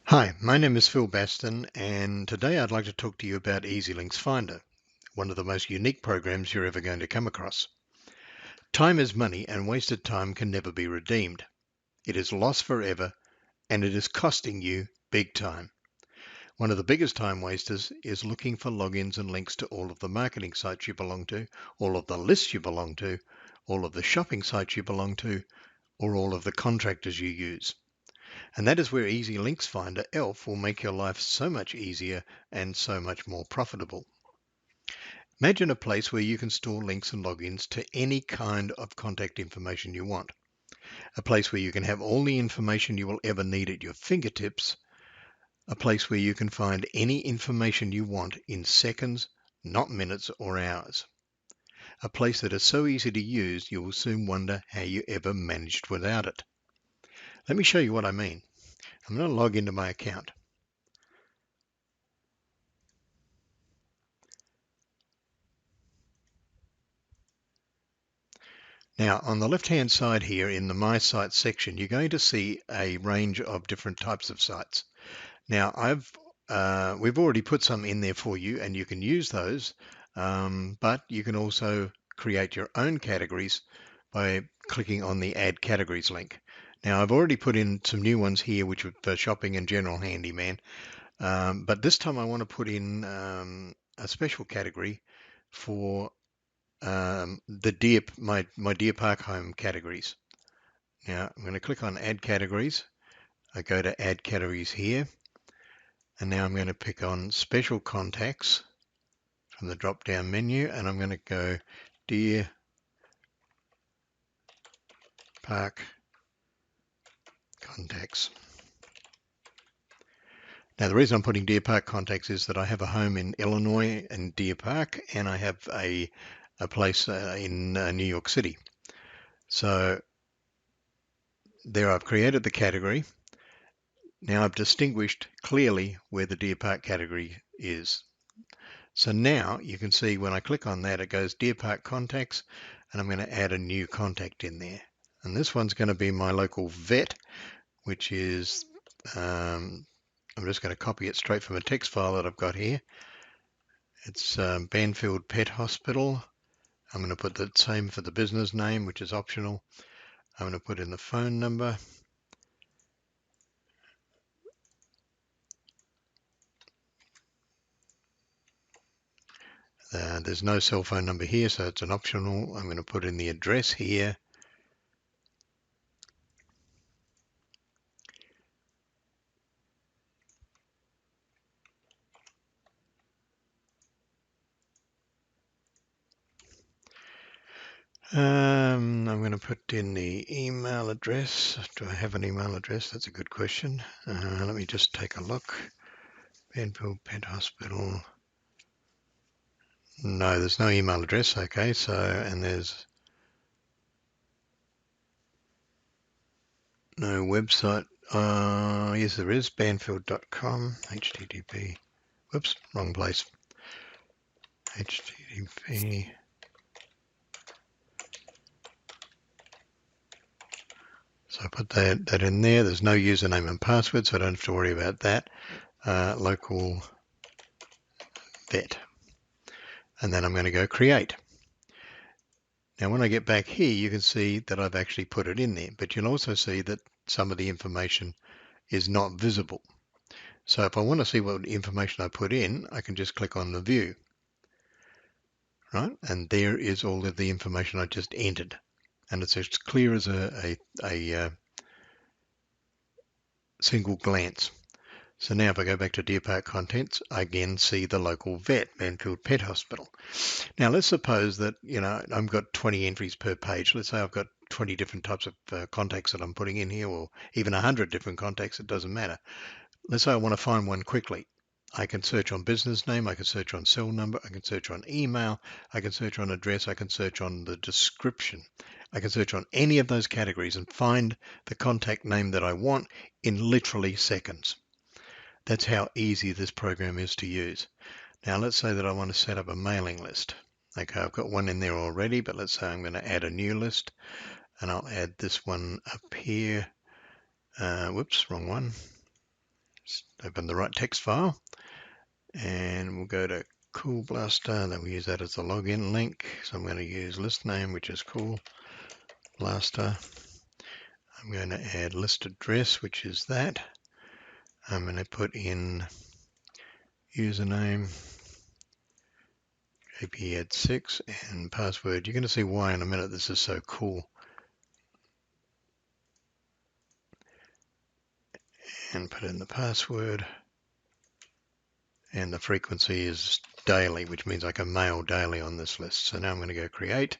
Hi, my name is Phil Baston, and today I'd like to talk to you about EasyLinks Finder, one of the most unique programs you're ever going to come across. Time is money, and wasted time can never be redeemed. It is lost forever, and it is costing you big time. One of the biggest time wasters is looking for logins and links to all of the marketing sites you belong to, all of the lists you belong to, all of the shopping sites you belong to, or all of the contractors you use. And that is where Easy Links Finder ELF will make your life so much easier and so much more profitable. Imagine a place where you can store links and logins to any kind of contact information you want. A place where you can have all the information you will ever need at your fingertips. A place where you can find any information you want in seconds, not minutes or hours. A place that is so easy to use you will soon wonder how you ever managed without it. Let me show you what I mean. I'm going to log into my account. Now, on the left-hand side here in the My Sites section, you're going to see a range of different types of sites. Now, we've already put some in there for you, and you can use those, but you can also create your own categories by clicking on the Add Categories link. Now, I've already put in some new ones here, which are for shopping and general handyman, but this time I want to put in a special category for my Deer Park home categories. Now I'm going to click on Add Categories. I go to Add Categories here, and now I'm going to pick on Special Contacts from the drop-down menu, and I'm going to go Deer Park Contacts. Now the reason I'm putting Deer Park Contacts is that I have a home in Illinois in Deer Park, and I have a place in New York City. So there I've created the category. Now I've distinguished clearly where the Deer Park category is. So now you can see when I click on that, it goes Deer Park Contacts, and I'm going to add a new contact in there. And this one's going to be my local vet, which is, I'm just going to copy it straight from a text file that I've got here. It's Banfield Pet Hospital. I'm going to put the same for the business name, which is optional. I'm going to put in the phone number. There's no cell phone number here, so it's an optional. I'm going to put in the address here. I'm going to put in the email address. Do I have an email address? That's a good question. Let me just take a look. Banfield Pet Hospital. No, there's no email address. Okay, so, and there's no website. Yes, there is. Banfield.com. HTTP. Whoops, wrong place. HTTP. So I put that in there. There's no username and password, so I don't have to worry about that. Local vet. And then I'm going to go create. Now when I get back here, you can see that I've actually put it in there, but you'll also see that some of the information is not visible. So if I want to see what information I put in, I can just click on the view, right? And there is all of the information I just entered. And it's as clear as a single glance. So now if I go back to Deer Park Contents, I again see the local vet, Banfield Pet Hospital. Now let's suppose that, I've got 20 entries per page. Let's say I've got 20 different types of contacts that I'm putting in here, or even 100 different contacts, it doesn't matter. Let's say I want to find one quickly. I can search on business name, I can search on cell number, I can search on email, I can search on address, I can search on the description. I can search on any of those categories and find the contact name that I want in literally seconds. That's how easy this program is to use. Now let's say that I want to set up a mailing list. Okay, I've got one in there already, but let's say I'm going to add a new list, and I'll add this one up here. Whoops, wrong one. open the right text file, and we'll go to Cool Blaster. Then we use that as the login link. So I'm going to use list name, which is Cool Blaster. I'm going to add list address, which is that. I'm going to put in username jped6 and password. You're going to see why in a minute. This is so cool. And put in the password, and the frequency is daily, which means I can mail daily on this list. So now I'm going to go create.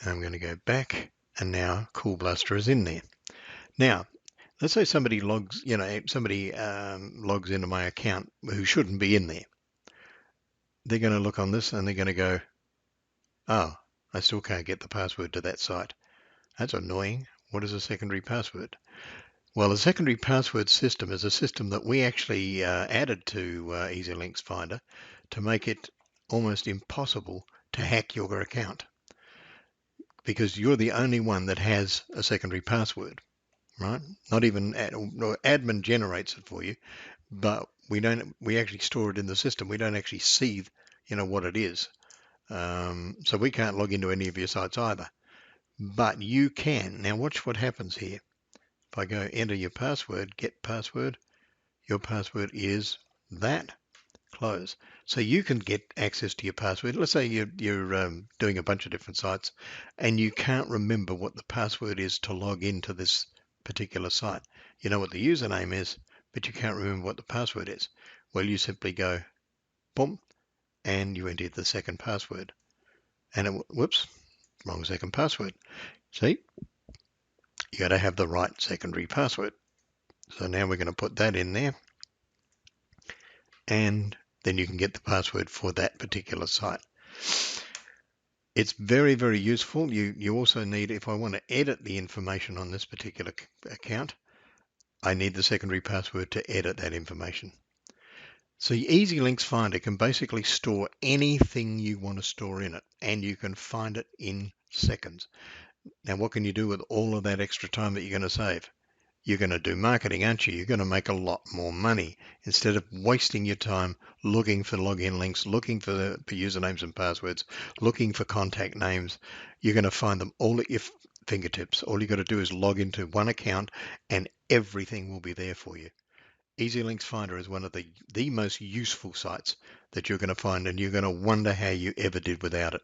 I'm going to go back, and now Cool Blaster is in there. Now, let's say somebody logs, logs into my account who shouldn't be in there. They're going to look on this and they're going to go, oh, I still can't get the password to that site. That's annoying. What is a secondary password? Well, a secondary password system is a system that we actually added to EasyLinks Finder to make it almost impossible to hack your account, because you're the only one that has a secondary password, right? Not even admin generates it for you, but we actually store it in the system. We don't actually see, what it is. So we can't log into any of your sites either, but you can. Now watch what happens here. If I go enter your password, get password, your password is that, close. So you can get access to your password. Let's say you're doing a bunch of different sites and you can't remember what the password is to log into this particular site. You know what the username is, but you can't remember what the password is. Well, you simply go, boom, and you enter the second password. And it, whoops, wrong second password. See, you got to have the right secondary password. So now we're going to put that in there, and then you can get the password for that particular site. It's very, very useful. You also need, if I want to edit the information on this particular account, I need the secondary password to edit that information. So EasyLinks Finder can basically store anything you want to store in it, and you can find it in seconds. Now, what can you do with all of that extra time that you're going to save? You're going to do marketing, aren't you? You're going to make a lot more money instead of wasting your time looking for login links, looking for usernames and passwords, looking for contact names. You're going to find them all at your fingertips. All you got to do is log into one account and everything will be there for you. EasyLinks Finder is one of the most useful sites that you're going to find, and you're going to wonder how you ever did without it.